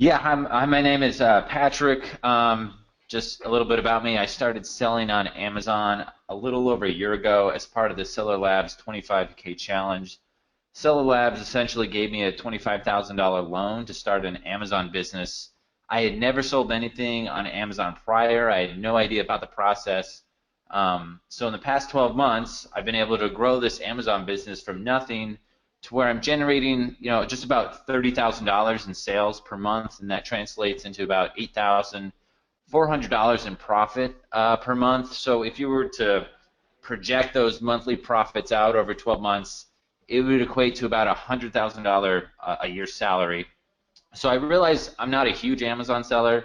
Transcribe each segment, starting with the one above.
Yeah, my name is Patrick. Just a little bit about me. I started selling on Amazon a little over a year ago as part of the Seller Labs 25K challenge. Seller Labs essentially gave me a $25,000 loan to start an Amazon business. I had never sold anything on Amazon prior. I had no idea about the process. So in the past 12 months, I've been able to grow this Amazon business from nothing to where I'm generating, just about $30,000 in sales per month, and that translates into about $8,400 in profit per month. So if you were to project those monthly profits out over 12 months, it would equate to about $100,000 a year salary. So I realize I'm not a huge Amazon seller,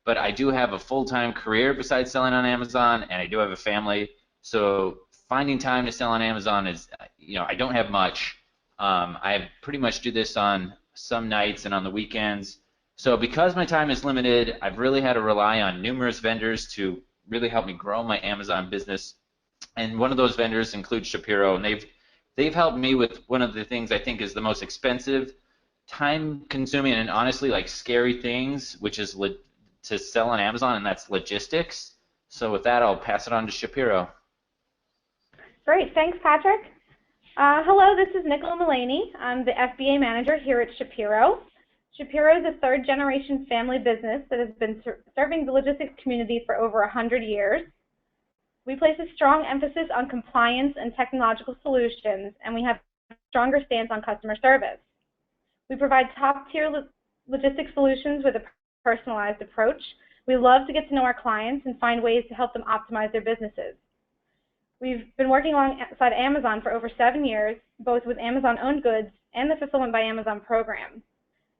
but I do have a full-time career besides selling on Amazon, and I do have a family. So finding time to sell on Amazon is, I don't have much. I pretty much do this on some nights and on the weekends. So because my time is limited, I've really had to rely on numerous vendors to really help me grow my Amazon business. And one of those vendors includes Shapiro, and they've helped me with one of the things I think is the most expensive, time-consuming, and honestly like scary things, which is to sell on Amazon, and that's logistics. So with that, I'll pass it on to Shapiro. Great, thanks, Patrick. Hello, this is Nicola Mullaney. I'm the FBA manager here at Shapiro. Shapiro is a third-generation family business that has been serving the logistics community for over 100 years. We place a strong emphasis on compliance and technological solutions, and we have a stronger stance on customer service. We provide top-tier logistics solutions with a personalized approach. We love to get to know our clients and find ways to help them optimize their businesses. We've been working alongside Amazon for over 7 years, both with Amazon-owned goods and the Fulfillment by Amazon program.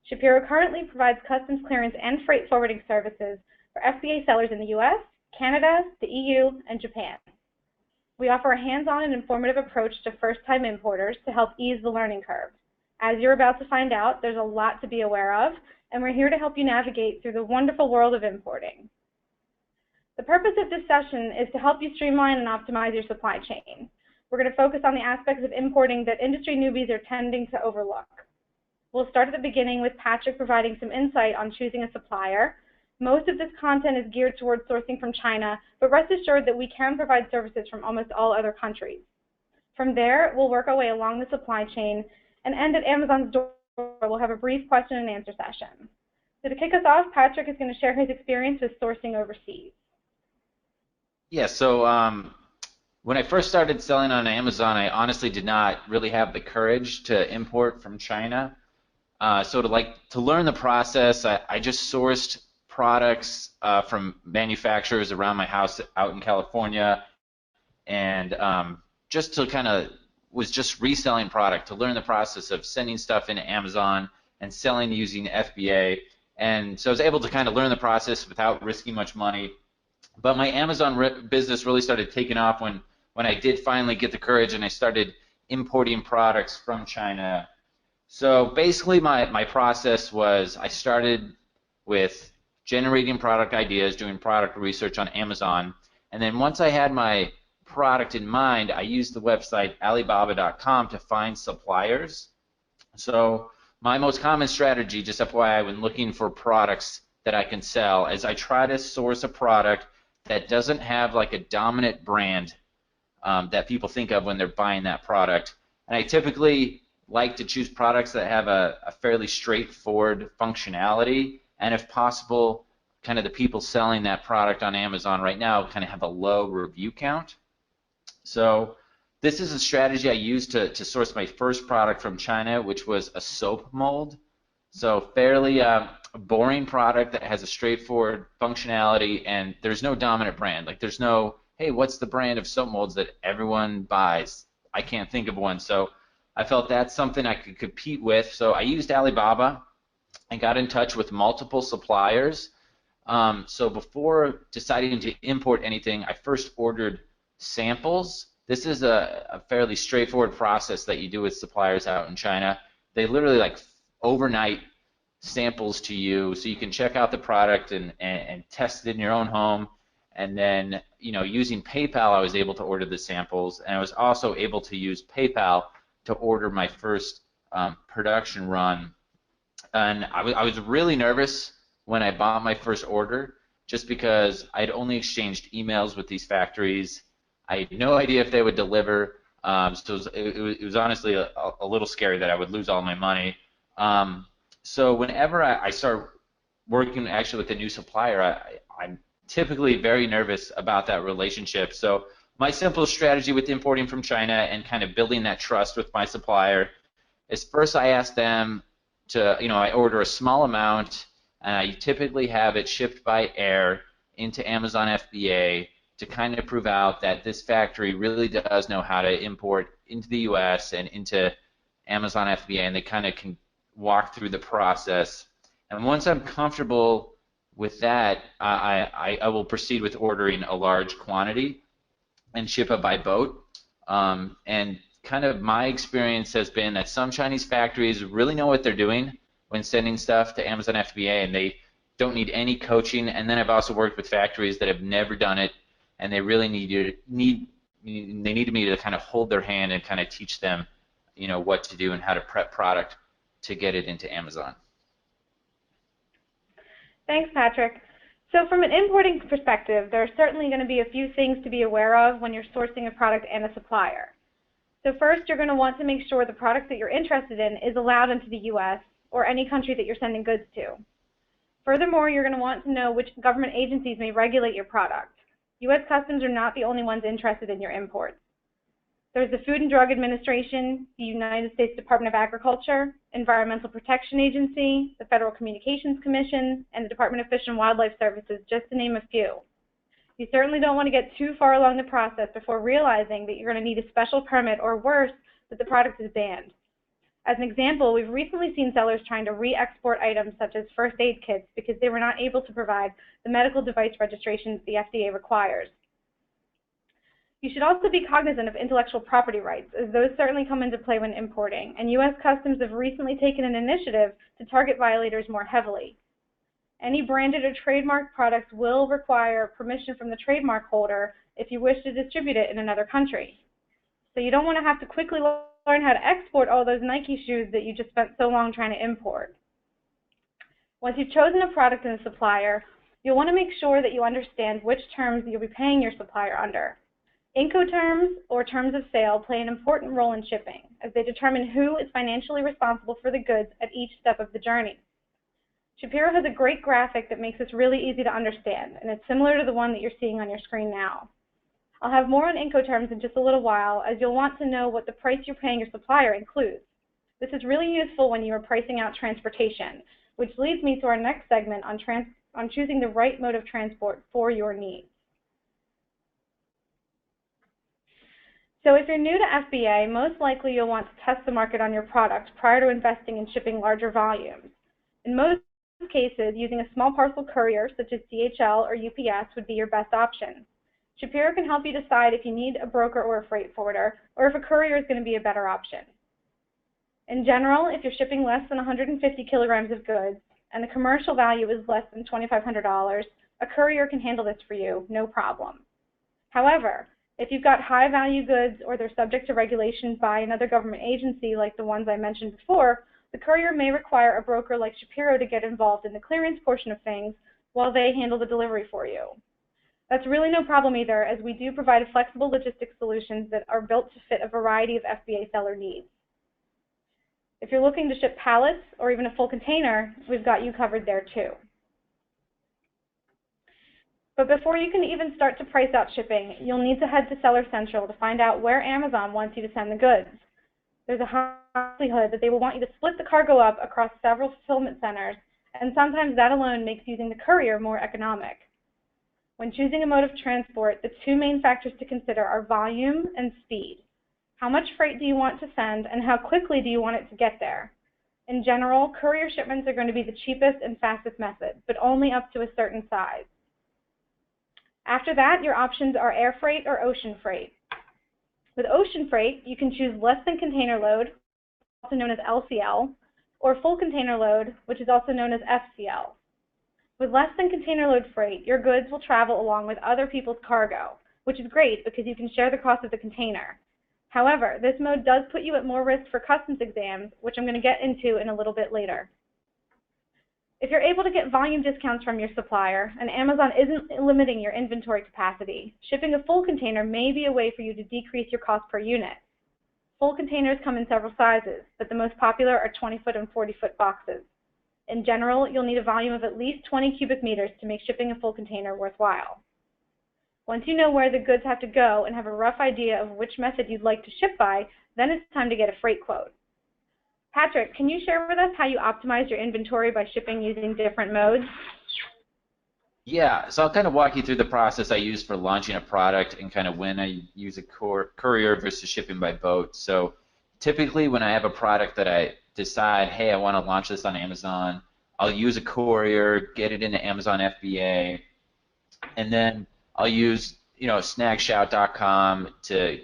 Shapiro currently provides customs clearance and freight forwarding services for FBA sellers in the US, Canada, the EU, and Japan. We offer a hands-on and informative approach to first-time importers to help ease the learning curve. As you're about to find out, there's a lot to be aware of, and we're here to help you navigate through the wonderful world of importing. The purpose of this session is to help you streamline and optimize your supply chain. We're going to focus on the aspects of importing that industry newbies are tending to overlook. We'll start at the beginning with Patrick providing some insight on choosing a supplier. Most of this content is geared towards sourcing from China, but rest assured that we can provide services from almost all other countries. From there, we'll work our way along the supply chain and end at Amazon's door. We'll have a brief question and answer session. So to kick us off, Patrick is going to share his experience with sourcing overseas. Yeah, so when I first started selling on Amazon, I honestly did not really have the courage to import from China. So to learn the process, I just sourced products from manufacturers around my house out in California, and just to was just reselling product to learn the process of sending stuff into Amazon and selling using FBA. And so I was able to kind of learn the process without risking much money. But my Amazon business really started taking off when I did finally get the courage and I started importing products from China. So basically my process was I started with generating product ideas, doing product research on Amazon, and then once I had my product in mind, I used the website Alibaba.com to find suppliers. So my most common strategy, just FYI, when looking for products that I can sell, is I try to source a product that doesn't have like a dominant brand that people think of when they're buying that product. And I typically like to choose products that have a fairly straightforward functionality, and if possible, kind of the people selling that product on Amazon right now kind of have a low review count. So this is a strategy I used to source my first product from China, which was a soap mold. So fairly boring product that has a straightforward functionality, and there's no dominant brand. Like there's no, hey, what's the brand of soap molds that everyone buys? I can't think of one. So I felt that's something I could compete with. So I used Alibaba and got in touch with multiple suppliers. So before deciding to import anything, I first ordered samples. This is a fairly straightforward process that you do with suppliers out in China. They literally like overnight samples to you so you can check out the product and test it in your own home. And then, using PayPal, I was able to order the samples, and I was also able to use PayPal to order my first production run And I was really nervous when I bought my first order, just because I'd only exchanged emails with these factories. I had no idea if they would deliver. It was honestly a little scary that I would lose all my money. Um, so whenever I start working actually with a new supplier, I'm typically very nervous about that relationship. So my simple strategy with importing from China and kind of building that trust with my supplier is, first I ask them to, I order a small amount, and I typically have it shipped by air into Amazon FBA to kind of prove out that this factory really does know how to import into the US and into Amazon FBA, and they kind of can walk through the process. And once I'm comfortable with that, I will proceed with ordering a large quantity and ship it by boat. And kind of my experience has been that some Chinese factories really know what they're doing when sending stuff to Amazon FBA, and they don't need any coaching. And then I've also worked with factories that have never done it, and they really need me to kind of hold their hand and kind of teach them, what to do and how to prep product to get it into Amazon. Thanks, Patrick. So from an importing perspective, there are certainly going to be a few things to be aware of when you're sourcing a product and a supplier. So first, you're going to want to make sure the product that you're interested in is allowed into the U.S. or any country that you're sending goods to. Furthermore, you're going to want to know which government agencies may regulate your product. U.S. Customs are not the only ones interested in your imports. There's the Food and Drug Administration, the United States Department of Agriculture, Environmental Protection Agency, the Federal Communications Commission, and the Department of Fish and Wildlife Services, just to name a few. You certainly don't want to get too far along the process before realizing that you're going to need a special permit, or worse, that the product is banned. As an example, we've recently seen sellers trying to re-export items such as first aid kits because they were not able to provide the medical device registrations the FDA requires. You should also be cognizant of intellectual property rights, as those certainly come into play when importing, and U.S. Customs have recently taken an initiative to target violators more heavily. Any branded or trademarked products will require permission from the trademark holder if you wish to distribute it in another country. So you don't want to have to quickly learn how to export all those Nike shoes that you just spent so long trying to import. Once you've chosen a product and a supplier, you'll want to make sure that you understand which terms you'll be paying your supplier under. Incoterms, or terms of sale, play an important role in shipping, as they determine who is financially responsible for the goods at each step of the journey. Shapiro has a great graphic that makes this really easy to understand, and it's similar to the one that you're seeing on your screen now. I'll have more on Incoterms in just a little while, as you'll want to know what the price you're paying your supplier includes. This is really useful when you are pricing out transportation, which leads me to our next segment on choosing the right mode of transport for your needs. So if you're new to FBA, most likely you'll want to test the market on your product prior to investing in shipping larger volumes. In most cases, using a small parcel courier such as DHL or UPS would be your best option. Shapiro can help you decide if you need a broker or a freight forwarder, or if a courier is going to be a better option. In general, if you're shipping less than 150 kilograms of goods and the commercial value is less than $2,500, a courier can handle this for you, no problem. However, if you've got high-value goods or they're subject to regulations by another government agency like the ones I mentioned before, the courier may require a broker like Shapiro to get involved in the clearance portion of things while they handle the delivery for you. That's really no problem either, as we do provide flexible logistics solutions that are built to fit a variety of FBA seller needs. If you're looking to ship pallets or even a full container, we've got you covered there too. But before you can even start to price out shipping, you'll need to head to Seller Central to find out where Amazon wants you to send the goods. There's a high likelihood that they will want you to split the cargo up across several fulfillment centers, and sometimes that alone makes using the courier more economic. When choosing a mode of transport, the two main factors to consider are volume and speed. How much freight do you want to send, and how quickly do you want it to get there? In general, courier shipments are going to be the cheapest and fastest method, but only up to a certain size. After that, your options are air freight or ocean freight. With ocean freight, you can choose less than container load, also known as LCL, or full container load, which is also known as FCL. With less than container load freight, your goods will travel along with other people's cargo, which is great because you can share the cost of the container. However, this mode does put you at more risk for customs exams, which I'm going to get into in a little bit later. If you're able to get volume discounts from your supplier and Amazon isn't limiting your inventory capacity, shipping a full container may be a way for you to decrease your cost per unit. Full containers come in several sizes, but the most popular are 20-foot and 40-foot boxes. In general, you'll need a volume of at least 20 cubic meters to make shipping a full container worthwhile. Once you know where the goods have to go and have a rough idea of which method you'd like to ship by, then it's time to get a freight quote. Patrick, can you share with us how you optimize your inventory by shipping using different modes? Yeah, so I'll kind of walk you through the process I use for launching a product and kind of when I use a courier versus shipping by boat. So typically when I have a product that I decide, hey, I want to launch this on Amazon, I'll use a courier, get it into Amazon FBA, and then I'll use, snagshout.com to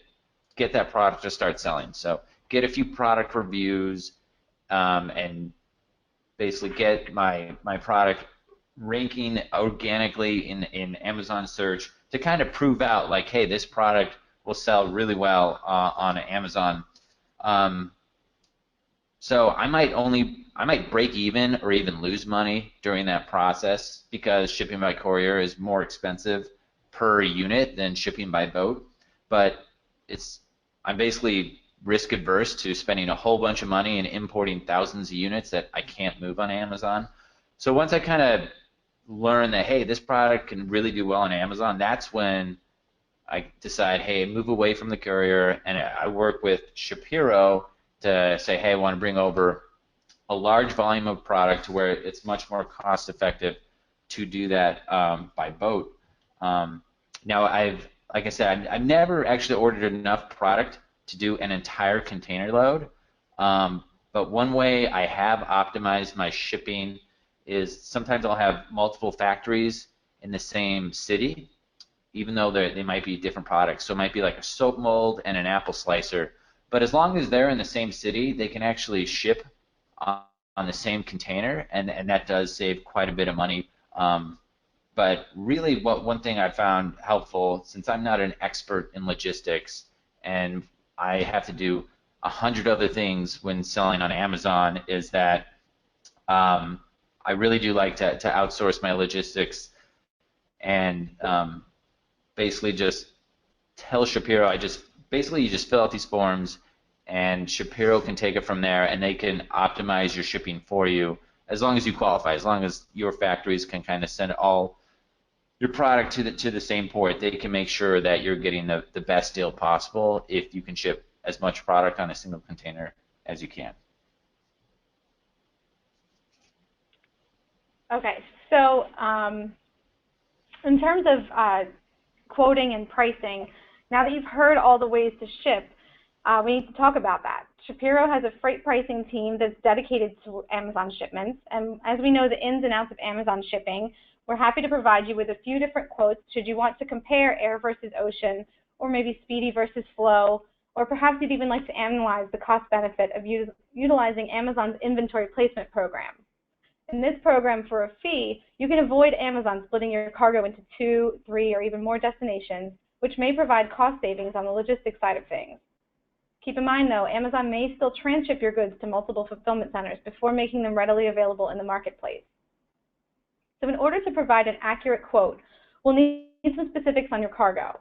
get that product to start selling. So get a few product reviews and basically get my product ranking organically in Amazon search to kind of prove out like, hey, this product will sell really well on Amazon. So I might break even or even lose money during that process because shipping by courier is more expensive per unit than shipping by boat. But I'm basically risk adverse to spending a whole bunch of money and importing thousands of units that I can't move on Amazon. So once I kind of learn that, hey, this product can really do well on Amazon, that's when I decide, hey, move away from the courier, and I work with Shapiro to say, hey, I want to bring over a large volume of product to where it's much more cost effective to do that by boat. Now, like I said, I've never actually ordered enough product to do an entire container load, but one way I have optimized my shipping is sometimes I'll have multiple factories in the same city, even though they might be different products. So it might be like a soap mold and an apple slicer, but as long as they're in the same city, they can actually ship on the same container, and that does save quite a bit of money. But really, one thing I found helpful, since I'm not an expert in logistics and I have to do 100 other things when selling on Amazon, is that I really do like to outsource my logistics and basically just tell Shapiro, you just fill out these forms and Shapiro can take it from there and they can optimize your shipping for you as long as you qualify, as long as your factories can kind of send all your product to the same port. They can make sure that you're getting the best deal possible if you can ship as much product on a single container as you can. Okay, so in terms of quoting and pricing, now that you've heard all the ways to ship, we need to talk about that. Shapiro has a freight pricing team that's dedicated to Amazon shipments, and as we know the ins and outs of Amazon shipping, we're happy to provide you with a few different quotes should you want to compare air versus ocean, or maybe speedy versus flow, or perhaps you'd even like to analyze the cost-benefit of utilizing Amazon's inventory placement program. In this program, for a fee, you can avoid Amazon splitting your cargo into 2, 3, or even more destinations, which may provide cost savings on the logistics side of things. Keep in mind, though, Amazon may still transship your goods to multiple fulfillment centers before making them readily available in the marketplace. So in order to provide an accurate quote, we'll need some specifics on your cargo.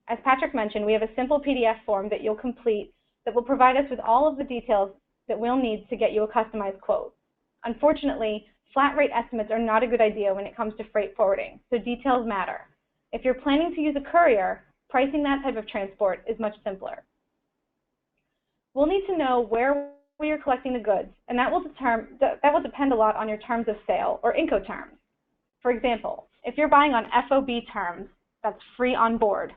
As Patrick mentioned, we have a simple PDF form that you'll complete that will provide us with all of the details that we'll need to get you a customized quote. Unfortunately, flat rate estimates are not a good idea when it comes to freight forwarding, so details matter. If you're planning to use a courier, pricing that type of transport is much simpler. We'll need to know where we are collecting the goods, and that will depend a lot on your terms of sale, or Incoterms. For example, if you're buying on FOB terms, that's free on board,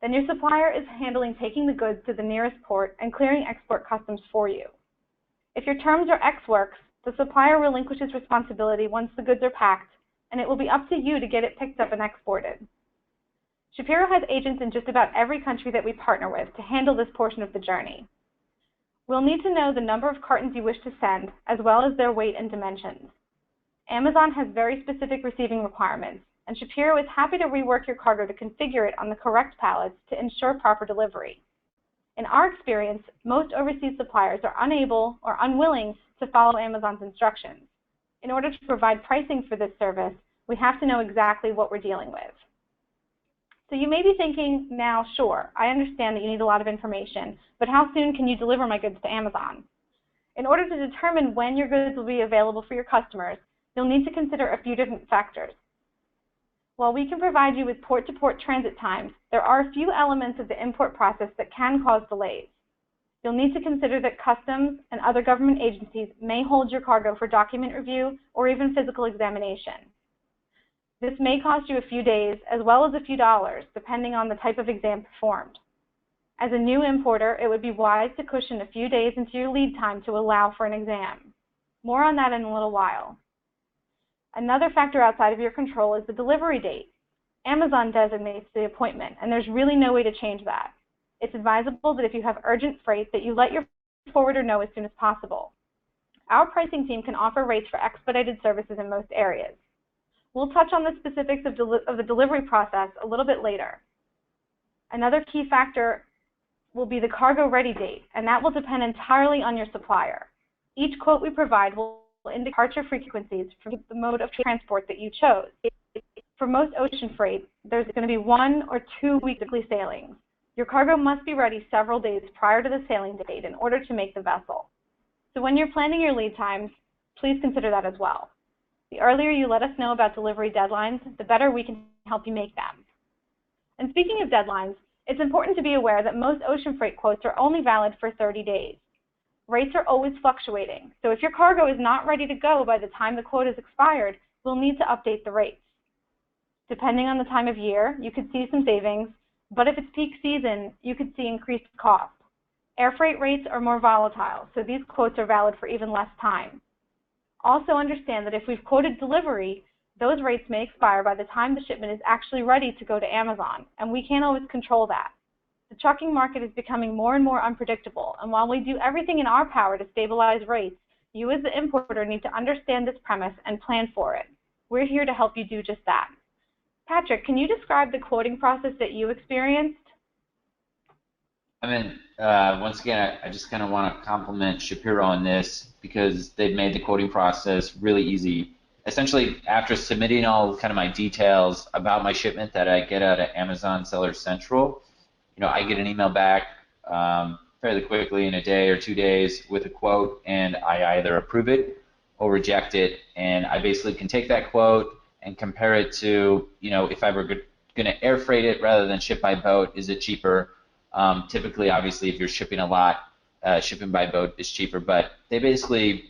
then your supplier is handling taking the goods to the nearest port and clearing export customs for you. If your terms are Ex Works, the supplier relinquishes responsibility once the goods are packed, and it will be up to you to get it picked up and exported. Shapiro has agents in just about every country that we partner with to handle this portion of the journey. We'll need to know the number of cartons you wish to send, as well as their weight and dimensions. Amazon has very specific receiving requirements, and Shapiro is happy to rework your cargo to configure it on the correct pallets to ensure proper delivery. In our experience, most overseas suppliers are unable or unwilling to follow Amazon's instructions. In order to provide pricing for this service, we have to know exactly what we're dealing with. So you may be thinking now, sure, I understand that you need a lot of information, but how soon can you deliver my goods to Amazon? In order to determine when your goods will be available for your customers, you'll need to consider a few different factors. While we can provide you with port-to-port transit times, there are a few elements of the import process that can cause delays. You'll need to consider that customs and other government agencies may hold your cargo for document review or even physical examination. This may cost you a few days as well as a few dollars, depending on the type of exam performed. As a new importer, it would be wise to cushion a few days into your lead time to allow for an exam. More on that in a little while. Another factor outside of your control is the delivery date. Amazon designates the appointment, and there's really no way to change that. It's advisable that if you have urgent freight that you let your forwarder know as soon as possible. Our pricing team can offer rates for expedited services in most areas. We'll touch on the specifics of the delivery process a little bit later. Another key factor will be the cargo ready date, and that will depend entirely on your supplier. Each quote we provide will indicate departure frequencies from the mode of transport that you chose. For most ocean freight, there's going to be 1 or 2 weekly sailings. Your cargo must be ready several days prior to the sailing date in order to make the vessel. So when you're planning your lead times, please consider that as well. The earlier you let us know about delivery deadlines, the better we can help you make them. And speaking of deadlines, it's important to be aware that most ocean freight quotes are only valid for 30 days. Rates are always fluctuating, so if your cargo is not ready to go by the time the quote is expired, we'll need to update the rates. Depending on the time of year, you could see some savings, but if it's peak season, you could see increased costs. Air freight rates are more volatile, so these quotes are valid for even less time. Also understand that if we've quoted delivery, those rates may expire by the time the shipment is actually ready to go to Amazon, and we can't always control that. The trucking market is becoming more and more unpredictable, and while we do everything in our power to stabilize rates, you as the importer need to understand this premise and plan for it. We're here to help you do just that. Patrick, can you describe the quoting process that you experienced? I mean, once again, I just kind of want to compliment Shapiro on this because they've made the quoting process really easy. Essentially, after submitting all kind of my details about my shipment that I get out of Amazon Seller Central, I get an email back fairly quickly in a day or 2 days with a quote, and I either approve it or reject it. And I basically can take that quote and compare it to, if I were going to air freight it rather than ship by boat, is it cheaper? Typically, obviously, if you're shipping a lot, shipping by boat is cheaper. But they basically,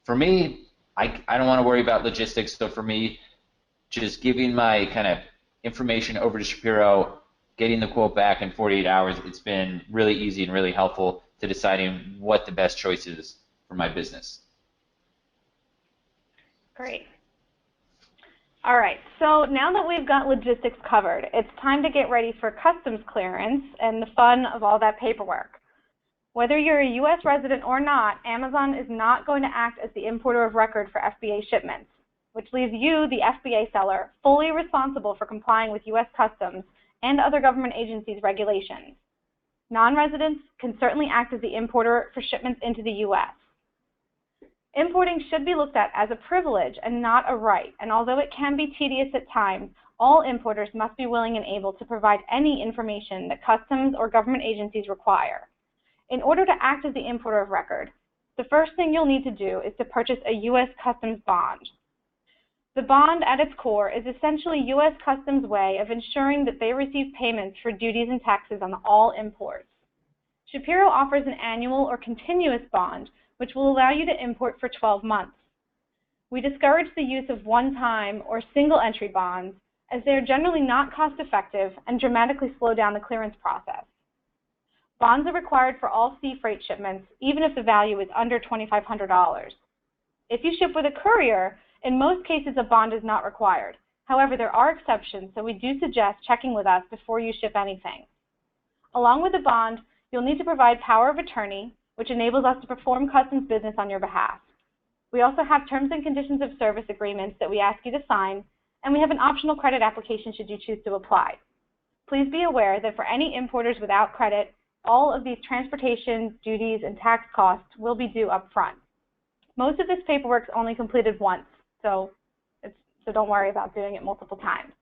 for me, I don't want to worry about logistics. So for me, just giving my kind of information over to Shapiro, getting the quote back in 48 hours, it's been really easy and really helpful to deciding what the best choice is for my business. Great. All right, so now that we've got logistics covered, it's time to get ready for customs clearance and the fun of all that paperwork. Whether you're a U.S. resident or not, Amazon is not going to act as the importer of record for FBA shipments, which leaves you, the FBA seller, fully responsible for complying with U.S. Customs and other government agencies' regulations. Non-residents can certainly act as the importer for shipments into the U.S. Importing should be looked at as a privilege and not a right, and although it can be tedious at times, all importers must be willing and able to provide any information that customs or government agencies require. In order to act as the importer of record, the first thing you'll need to do is to purchase a U.S. Customs bond. The bond, at its core, is essentially U.S. Customs' way of ensuring that they receive payments for duties and taxes on all imports. Shapiro offers an annual or continuous bond, which will allow you to import for 12 months. We discourage the use of one-time or single-entry bonds, as they are generally not cost-effective and dramatically slow down the clearance process. Bonds are required for all sea freight shipments, even if the value is under $2,500. If you ship with a courier, in most cases a bond is not required. However, there are exceptions, so we do suggest checking with us before you ship anything. Along with the bond, you'll need to provide power of attorney, which enables us to perform customs business on your behalf. We also have terms and conditions of service agreements that we ask you to sign, and we have an optional credit application should you choose to apply. Please be aware that for any importers without credit, all of these transportation, duties, and tax costs will be due up front. Most of this paperwork is only completed once, so don't worry about doing it multiple times.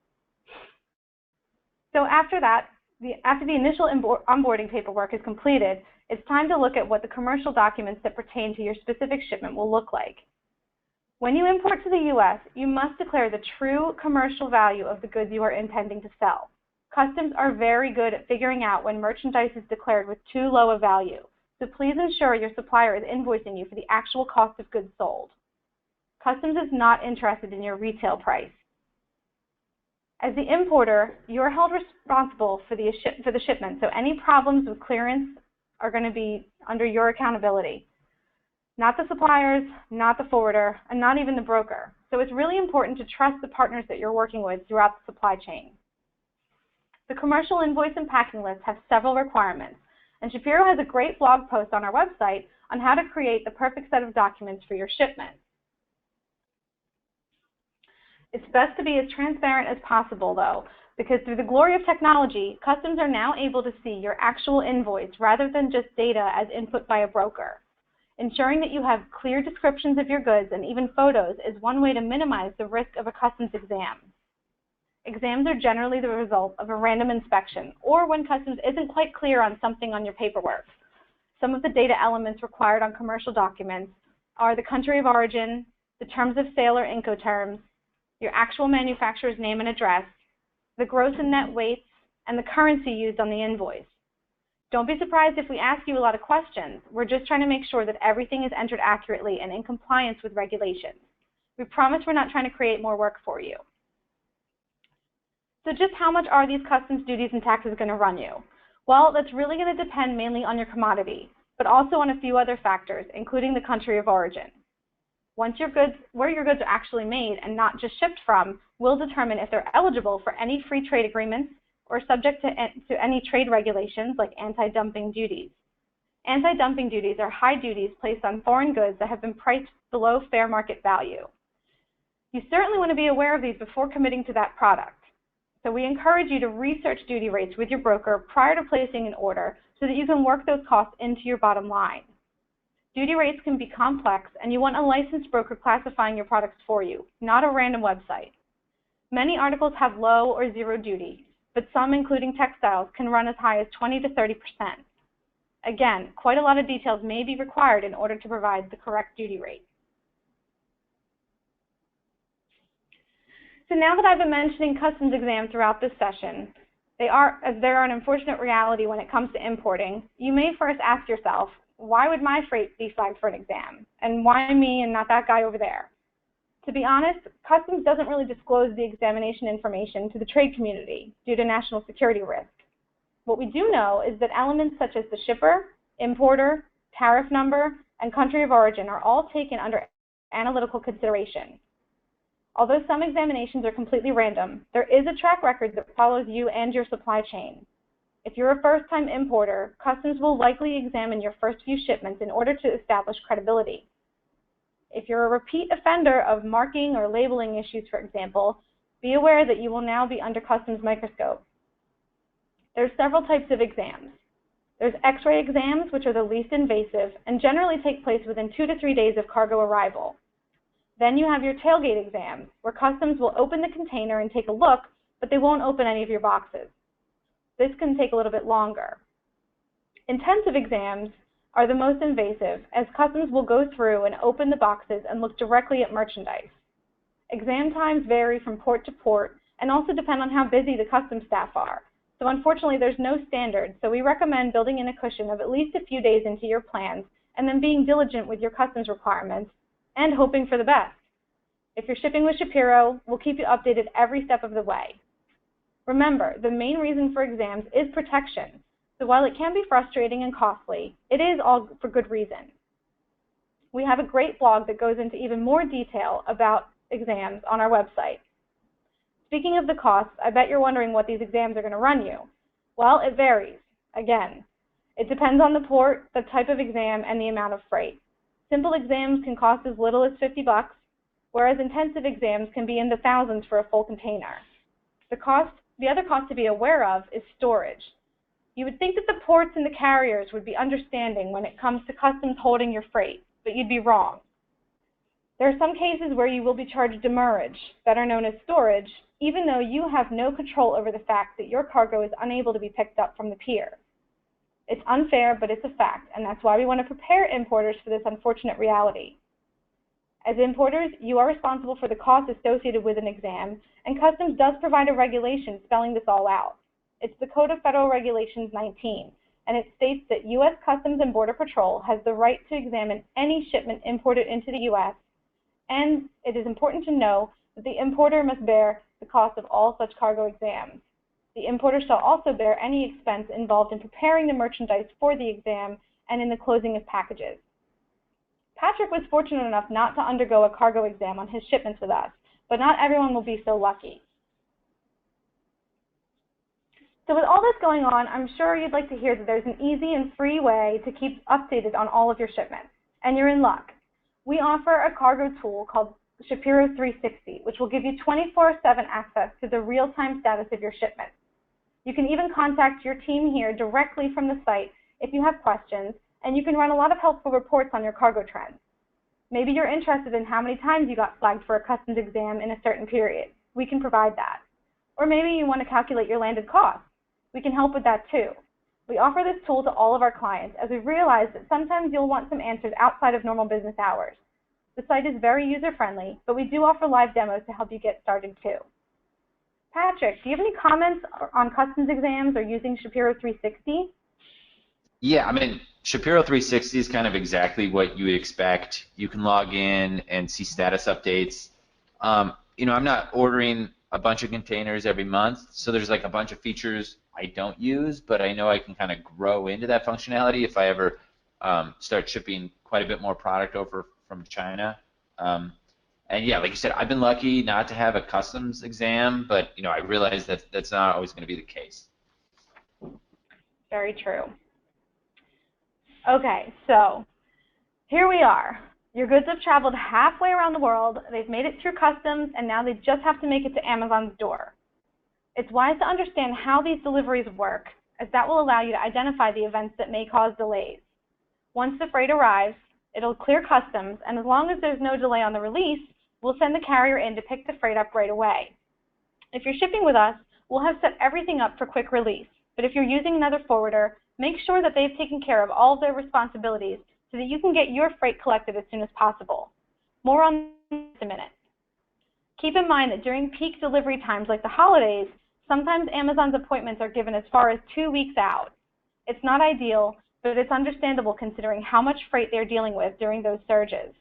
So after that, after the initial onboarding paperwork is completed, it's time to look at what the commercial documents that pertain to your specific shipment will look like. When you import to the U.S., you must declare the true commercial value of the goods you are intending to sell. Customs are very good at figuring out when merchandise is declared with too low a value, so please ensure your supplier is invoicing you for the actual cost of goods sold. Customs is not interested in your retail price. As the importer, you're held responsible for the shipment, so any problems with clearance are going to be under your accountability. Not the suppliers, not the forwarder, and not even the broker. So it's really important to trust the partners that you're working with throughout the supply chain. The commercial invoice and packing list have several requirements, and Shapiro has a great blog post on our website on how to create the perfect set of documents for your shipment. It's best to be as transparent as possible, though, because through the glory of technology, customs are now able to see your actual invoice rather than just data as input by a broker. Ensuring that you have clear descriptions of your goods and even photos is one way to minimize the risk of a customs exam. Exams are generally the result of a random inspection or when customs isn't quite clear on something on your paperwork. Some of the data elements required on commercial documents are the country of origin, the terms of sale or Incoterms, your actual manufacturer's name and address, the gross and net weights, and the currency used on the invoice. Don't be surprised if we ask you a lot of questions. We're just trying to make sure that everything is entered accurately and in compliance with regulations. We promise we're not trying to create more work for you. So just how much are these customs duties and taxes going to run you? Well, that's really going to depend mainly on your commodity, but also on a few other factors, including the country of origin. Where your goods are actually made and not just shipped from will determine if they're eligible for any free trade agreements or subject to any trade regulations like anti-dumping duties. Anti-dumping duties are high duties placed on foreign goods that have been priced below fair market value. You certainly want to be aware of these before committing to that product. So we encourage you to research duty rates with your broker prior to placing an order so that you can work those costs into your bottom line. Duty rates can be complex, and you want a licensed broker classifying your products for you, not a random website. Many articles have low or zero duty, but some, including textiles, can run as high as 20 to 30%. Again, quite a lot of details may be required in order to provide the correct duty rate. So now that I've been mentioning customs exams throughout this session, as they are an unfortunate reality when it comes to importing, you may first ask yourself, why would my freight be flagged for an exam? And why me and not that guy over there? To be honest, customs doesn't really disclose the examination information to the trade community due to national security risk. What we do know is that elements such as the shipper, importer, tariff number, and country of origin are all taken under analytical consideration. Although some examinations are completely random, there is a track record that follows you and your supply chain. If you're a first-time importer, customs will likely examine your first few shipments in order to establish credibility. If you're a repeat offender of marking or labeling issues, for example, be aware that you will now be under customs microscope. There's several types of exams. There's X-ray exams, which are the least invasive and generally take place within 2 to 3 days of cargo arrival. Then you have your tailgate exams, where customs will open the container and take a look, but they won't open any of your boxes. This can take a little bit longer. Intensive exams are the most invasive, as customs will go through and open the boxes and look directly at merchandise. Exam times vary from port to port and also depend on how busy the customs staff are. So unfortunately, there's no standard, so we recommend building in a cushion of at least a few days into your plans and then being diligent with your customs requirements and hoping for the best. If you're shipping with Shapiro, we'll keep you updated every step of the way. Remember, the main reason for exams is protection. So while it can be frustrating and costly, it is all for good reason. We have a great blog that goes into even more detail about exams on our website. Speaking of the costs, I bet you're wondering what these exams are going to run you. Well, it varies. Again, it depends on the port, the type of exam, and the amount of freight. Simple exams can cost as little as $50, whereas intensive exams can be in the thousands for a full container. The other cost to be aware of is storage. You would think that the ports and the carriers would be understanding when it comes to customs holding your freight, but you'd be wrong. There are some cases where you will be charged demurrage, better known as storage, even though you have no control over the fact that your cargo is unable to be picked up from the pier. It's unfair, but it's a fact, and that's why we want to prepare importers for this unfortunate reality. As importers, you are responsible for the costs associated with an exam, and Customs does provide a regulation spelling this all out. It's the Code of Federal Regulations 19, and it states that U.S. Customs and Border Patrol has the right to examine any shipment imported into the U.S., and it is important to know that the importer must bear the cost of all such cargo exams. The importer shall also bear any expense involved in preparing the merchandise for the exam and in the closing of packages. Patrick was fortunate enough not to undergo a cargo exam on his shipments with us, but not everyone will be so lucky. So with all this going on, I'm sure you'd like to hear that there's an easy and free way to keep updated on all of your shipments, and you're in luck. We offer a cargo tool called Shapiro 360, which will give you 24/7 access to the real-time status of your shipment. You can even contact your team here directly from the site if you have questions, and you can run a lot of helpful reports on your cargo trends. Maybe you're interested in how many times you got flagged for a customs exam in a certain period. We can provide that. Or maybe you want to calculate your landed costs. We can help with that too. We offer this tool to all of our clients as we realize that sometimes you'll want some answers outside of normal business hours. The site is very user-friendly, but we do offer live demos to help you get started too. Patrick, do you have any comments on customs exams or using Shapiro 360? Yeah, I mean, Shapiro 360 is kind of exactly what you would expect. You can log in and see status updates. You know, I'm not ordering a bunch of containers every month, so there's like a bunch of features I don't use, but I know I can kind of grow into that functionality if I ever start shipping quite a bit more product over from China. And yeah, like you said, I've been lucky not to have a customs exam, but you know, I realize that that's not always going to be the case. Very true. Okay, so here we are. Your goods have traveled halfway around the world, they've made it through customs, and now they just have to make it to Amazon's door. It's wise to understand how these deliveries work, as that will allow you to identify the events that may cause delays. Once the freight arrives, it'll clear customs, and as long as there's no delay on the release, we'll send the carrier in to pick the freight up right away. If you're shipping with us, we'll have set everything up for quick release, but if you're using another forwarder, make sure that they've taken care of all of their responsibilities so that you can get your freight collected as soon as possible. More on this in a minute. Keep in mind that during peak delivery times like the holidays, sometimes Amazon's appointments are given as far as 2 weeks out. It's not ideal, but it's understandable considering how much freight they're dealing with during those surges.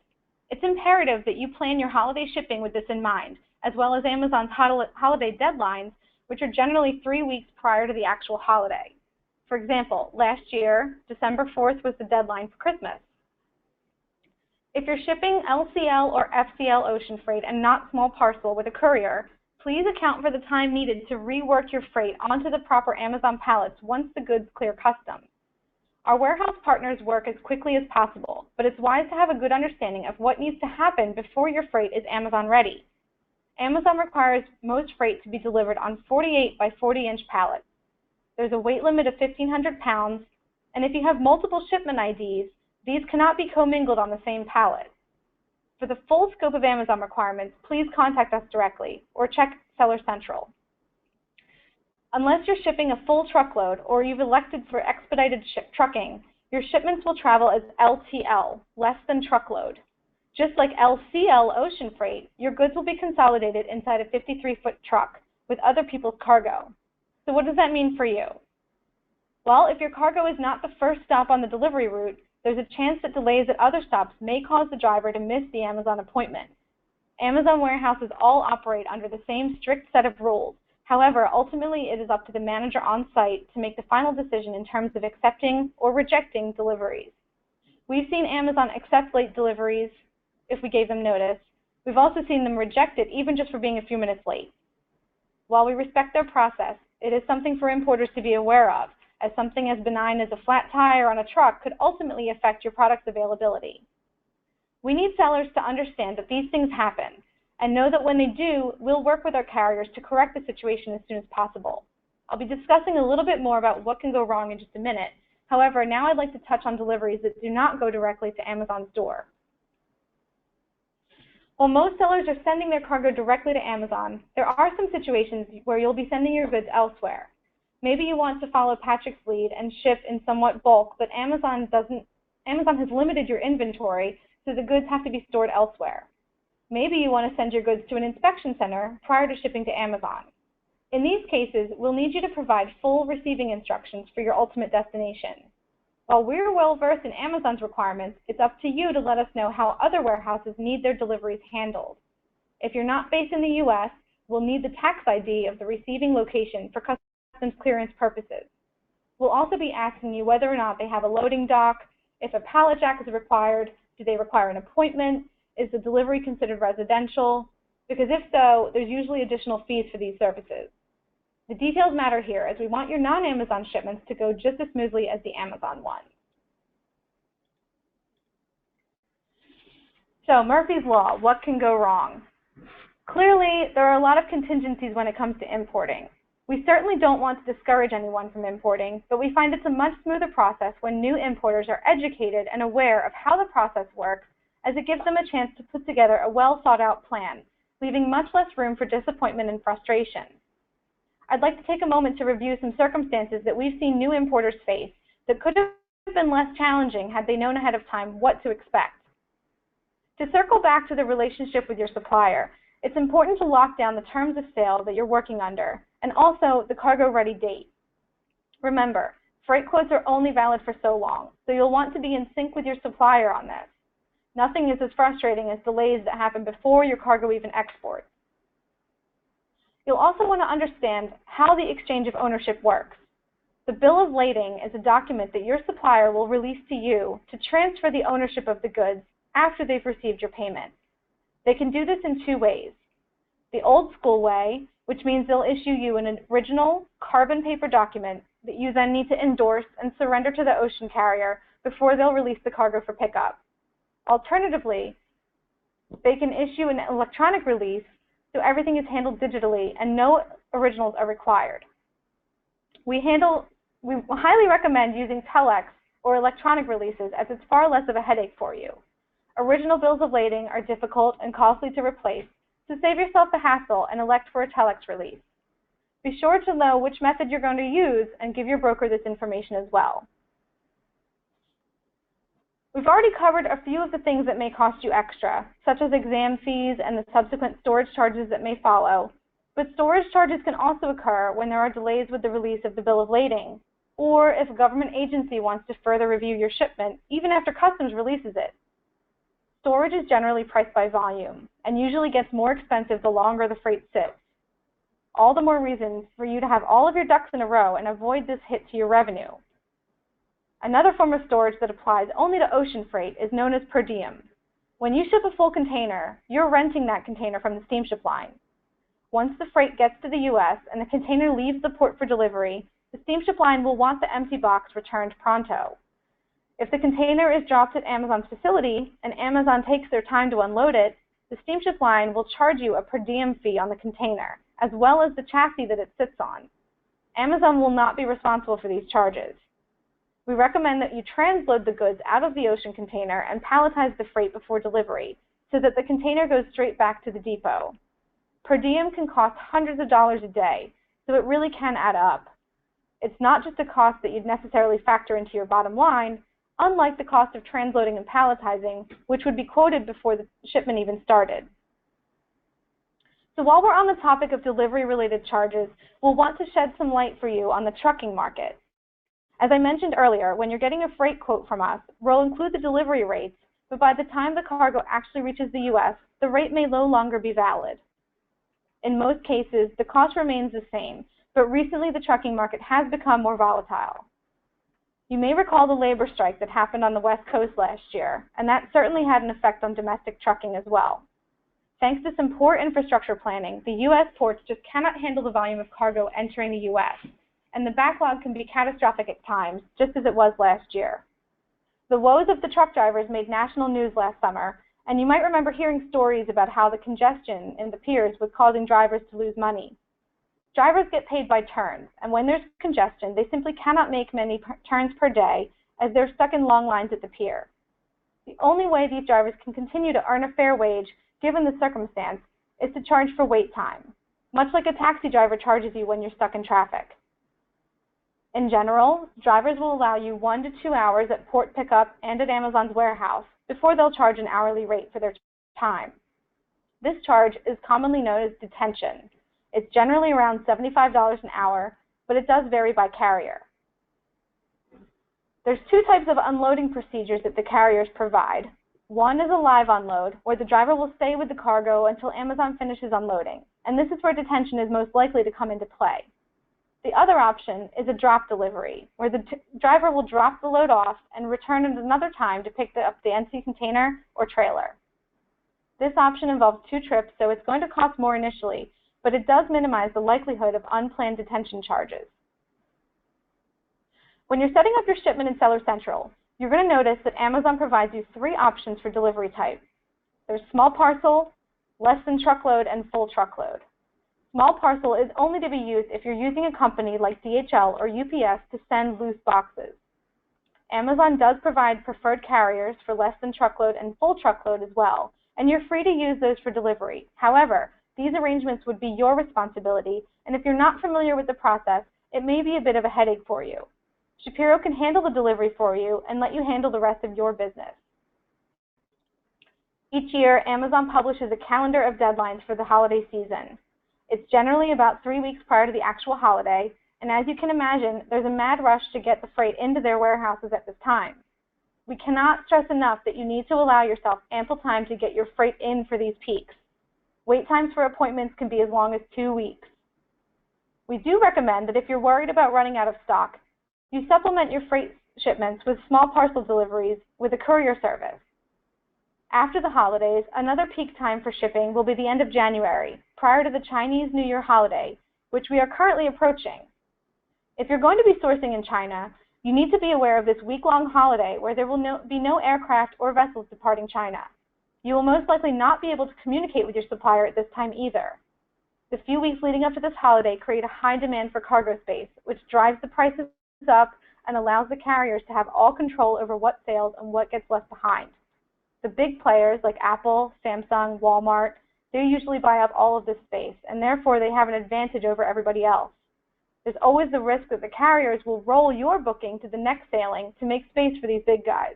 It's imperative that you plan your holiday shipping with this in mind, as well as Amazon's holiday deadlines, which are generally 3 weeks prior to the actual holiday. For example, last year, December 4th was the deadline for Christmas. If you're shipping LCL or FCL ocean freight and not small parcel with a courier, please account for the time needed to rework your freight onto the proper Amazon pallets once the goods clear customs. Our warehouse partners work as quickly as possible, but it's wise to have a good understanding of what needs to happen before your freight is Amazon ready. Amazon requires most freight to be delivered on 48 by 40-inch pallets. There's a weight limit of 1,500 pounds, and if you have multiple shipment IDs, these cannot be commingled on the same pallet. For the full scope of Amazon requirements, please contact us directly or check Seller Central. Unless you're shipping a full truckload or you've elected for expedited trucking, your shipments will travel as LTL, less than truckload. Just like LCL ocean freight, your goods will be consolidated inside a 53-foot truck with other people's cargo. So what does that mean for you? Well, if your cargo is not the first stop on the delivery route, there's a chance that delays at other stops may cause the driver to miss the Amazon appointment. Amazon warehouses all operate under the same strict set of rules. However, ultimately it is up to the manager on site to make the final decision in terms of accepting or rejecting deliveries. We've seen Amazon accept late deliveries if we gave them notice. We've also seen them reject it even just for being a few minutes late. While we respect their process, it is something for importers to be aware of, as something as benign as a flat tire on a truck could ultimately affect your product's availability. We need sellers to understand that these things happen, and know that when they do, we'll work with our carriers to correct the situation as soon as possible. I'll be discussing a little bit more about what can go wrong in just a minute. However, now I'd like to touch on deliveries that do not go directly to Amazon's door. While most sellers are sending their cargo directly to Amazon, there are some situations where you'll be sending your goods elsewhere. Maybe you want to follow Patrick's lead and ship in somewhat bulk, but Amazon has limited your inventory, so the goods have to be stored elsewhere. Maybe you want to send your goods to an inspection center prior to shipping to Amazon. In these cases, we'll need you to provide full receiving instructions for your ultimate destination. While we're well versed in Amazon's requirements, it's up to you to let us know how other warehouses need their deliveries handled. If you're not based in the US, we'll need the tax ID of the receiving location for customs clearance purposes. We'll also be asking you whether or not they have a loading dock, if a pallet jack is required, do they require an appointment, is the delivery considered residential, because if so, there's usually additional fees for these services. The details matter here, as we want your non-Amazon shipments to go just as smoothly as the Amazon ones. So, Murphy's Law, what can go wrong? Clearly, there are a lot of contingencies when it comes to importing. We certainly don't want to discourage anyone from importing, but we find it's a much smoother process when new importers are educated and aware of how the process works, as it gives them a chance to put together a well-thought-out plan, leaving much less room for disappointment and frustration. I'd like to take a moment to review some circumstances that we've seen new importers face that could have been less challenging had they known ahead of time what to expect. To circle back to the relationship with your supplier, it's important to lock down the terms of sale that you're working under, and also the cargo-ready date. Remember, freight quotes are only valid for so long, so you'll want to be in sync with your supplier on this. Nothing is as frustrating as delays that happen before your cargo even exports. You'll also want to understand how the exchange of ownership works. The bill of lading is a document that your supplier will release to you to transfer the ownership of the goods after they've received your payment. They can do this in two ways. The old school way, which means they'll issue you an original carbon paper document that you then need to endorse and surrender to the ocean carrier before they'll release the cargo for pickup. Alternatively, they can issue an electronic release so everything is handled digitally and no originals are required. We highly recommend using telex or electronic releases, as it's far less of a headache for you. Original bills of lading are difficult and costly to replace, so save yourself the hassle and elect for a telex release. Be sure to know which method you're going to use and give your broker this information as well. We've already covered a few of the things that may cost you extra, such as exam fees and the subsequent storage charges that may follow. But storage charges can also occur when there are delays with the release of the bill of lading, or if a government agency wants to further review your shipment, even after customs releases it. Storage is generally priced by volume, and usually gets more expensive the longer the freight sits. All the more reasons for you to have all of your ducks in a row and avoid this hit to your revenue. Another form of storage that applies only to ocean freight is known as per diem. When you ship a full container, you're renting that container from the steamship line. Once the freight gets to the US and the container leaves the port for delivery, the steamship line will want the empty box returned pronto. If the container is dropped at Amazon's facility and Amazon takes their time to unload it, the steamship line will charge you a per diem fee on the container, as well as the chassis that it sits on. Amazon will not be responsible for these charges. We recommend that you transload the goods out of the ocean container and palletize the freight before delivery so that the container goes straight back to the depot. Per diem can cost hundreds of dollars a day, so it really can add up. It's not just a cost that you'd necessarily factor into your bottom line, unlike the cost of transloading and palletizing, which would be quoted before the shipment even started. So while we're on the topic of delivery-related charges, we'll want to shed some light for you on the trucking market. As I mentioned earlier, when you're getting a freight quote from us, we'll include the delivery rates, but by the time the cargo actually reaches the US, the rate may no longer be valid. In most cases, the cost remains the same, but recently the trucking market has become more volatile. You may recall the labor strike that happened on the West Coast last year, and that certainly had an effect on domestic trucking as well. Thanks to some poor infrastructure planning, the US ports just cannot handle the volume of cargo entering the US, and the backlog can be catastrophic at times, just as it was last year. The woes of the truck drivers made national news last summer, and you might remember hearing stories about how the congestion in the piers was causing drivers to lose money. Drivers get paid by turns, and when there's congestion, they simply cannot make many turns per day as they're stuck in long lines at the pier. The only way these drivers can continue to earn a fair wage given the circumstance, is to charge for wait time, much like a taxi driver charges you when you're stuck in traffic. In general, drivers will allow you 1 to 2 hours at port pickup and at Amazon's warehouse before they'll charge an hourly rate for their time. This charge is commonly known as detention. It's generally around $75 an hour, but it does vary by carrier. There's two types of unloading procedures that the carriers provide. One is a live unload, where the driver will stay with the cargo until Amazon finishes unloading, and this is where detention is most likely to come into play. The other option is a drop delivery, where the driver will drop the load off and return at another time to pick up the empty container or trailer. This option involves 2 trips, so it's going to cost more initially, but it does minimize the likelihood of unplanned detention charges. When you're setting up your shipment in Seller Central, you're going to notice that Amazon provides you 3 options for delivery type. There's small parcel, less than truckload, and full truckload. Small parcel is only to be used if you're using a company like DHL or UPS to send loose boxes. Amazon does provide preferred carriers for less than truckload and full truckload as well, and you're free to use those for delivery. However, these arrangements would be your responsibility, and if you're not familiar with the process, it may be a bit of a headache for you. Shapiro can handle the delivery for you and let you handle the rest of your business. Each year, Amazon publishes a calendar of deadlines for the holiday season. It's generally about 3 weeks prior to the actual holiday, and as you can imagine, there's a mad rush to get the freight into their warehouses at this time. We cannot stress enough that you need to allow yourself ample time to get your freight in for these peaks. Wait times for appointments can be as long as 2 weeks. We do recommend that if you're worried about running out of stock, you supplement your freight shipments with small parcel deliveries with a courier service. After the holidays, another peak time for shipping will be the end of January, prior to the Chinese New Year holiday, which we are currently approaching. If you're going to be sourcing in China, you need to be aware of this week-long holiday where there will be no aircraft or vessels departing China. You will most likely not be able to communicate with your supplier at this time either. The few weeks leading up to this holiday create a high demand for cargo space, which drives the prices up and allows the carriers to have all control over what sails and what gets left behind. The big players like Apple, Samsung, Walmart, they usually buy up all of this space, and therefore they have an advantage over everybody else. There's always the risk that the carriers will roll your booking to the next sailing to make space for these big guys.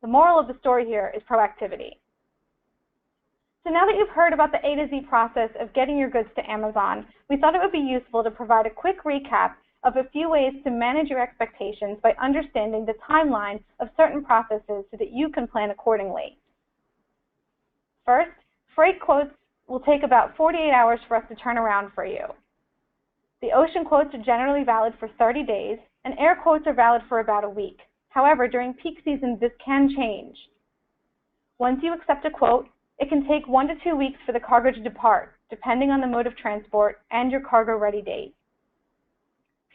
The moral of the story here is proactivity. So now that you've heard about the A to Z process of getting your goods to Amazon, we thought it would be useful to provide a quick recap of a few ways to manage your expectations by understanding the timeline of certain processes so that you can plan accordingly. First, freight quotes will take about 48 hours for us to turn around for you. The ocean quotes are generally valid for 30 days, and air quotes are valid for about a week. However, during peak season, this can change. Once you accept a quote, it can take 1 to 2 weeks for the cargo to depart, depending on the mode of transport and your cargo ready date.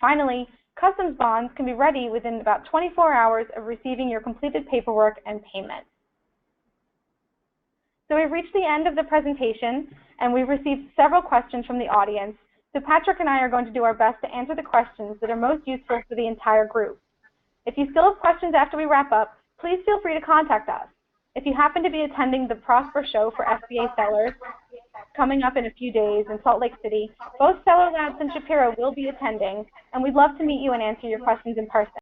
Finally, customs bonds can be ready within about 24 hours of receiving your completed paperwork and payment. So we've reached the end of the presentation, and we've received several questions from the audience. So Patrick and I are going to do our best to answer the questions that are most useful for the entire group. If you still have questions after we wrap up, please feel free to contact us. If you happen to be attending the Prosper Show for FBA sellers coming up in a few days in Salt Lake City, both Seller Labs and Shapiro will be attending, and we'd love to meet you and answer your questions in person.